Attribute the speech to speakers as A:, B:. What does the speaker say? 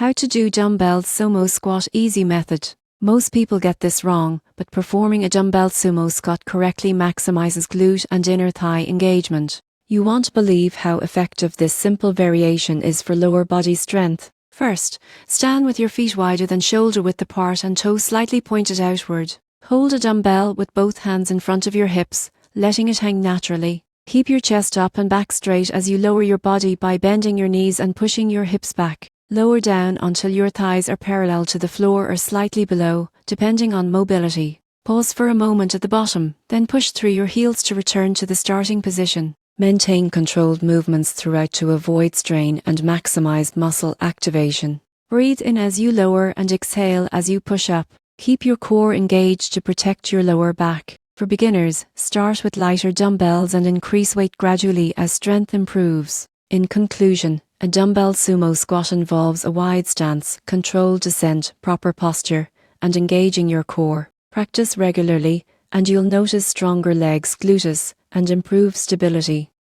A: How to do dumbbell sumo squat easy method. Most people get this wrong, but performing a dumbbell sumo squat correctly maximizes glute and inner thigh engagement. You won't believe how effective this simple variation is for lower body strength. First, stand with your feet wider than shoulder width apart and toes slightly pointed outward. Hold a dumbbell with both hands in front of your hips, letting it hang naturally. Keep your chest up and back straight as you lower your body by bending your knees and pushing your hips back. Lower down until your thighs are parallel to the floor or slightly below, depending on mobility. Pause for a moment at the bottom, then push through your heels to return to the starting position. Maintain controlled movements throughout to avoid strain and maximize muscle activation. Breathe in as you lower and exhale as you push up. Keep your core engaged to protect your lower back. For beginners, start with lighter dumbbells and increase weight gradually as strength improves. In conclusion, a dumbbell sumo squat involves a wide stance, controlled descent, proper posture, and engaging your core. Practice regularly, and you'll notice stronger legs, gluteus, and improved stability.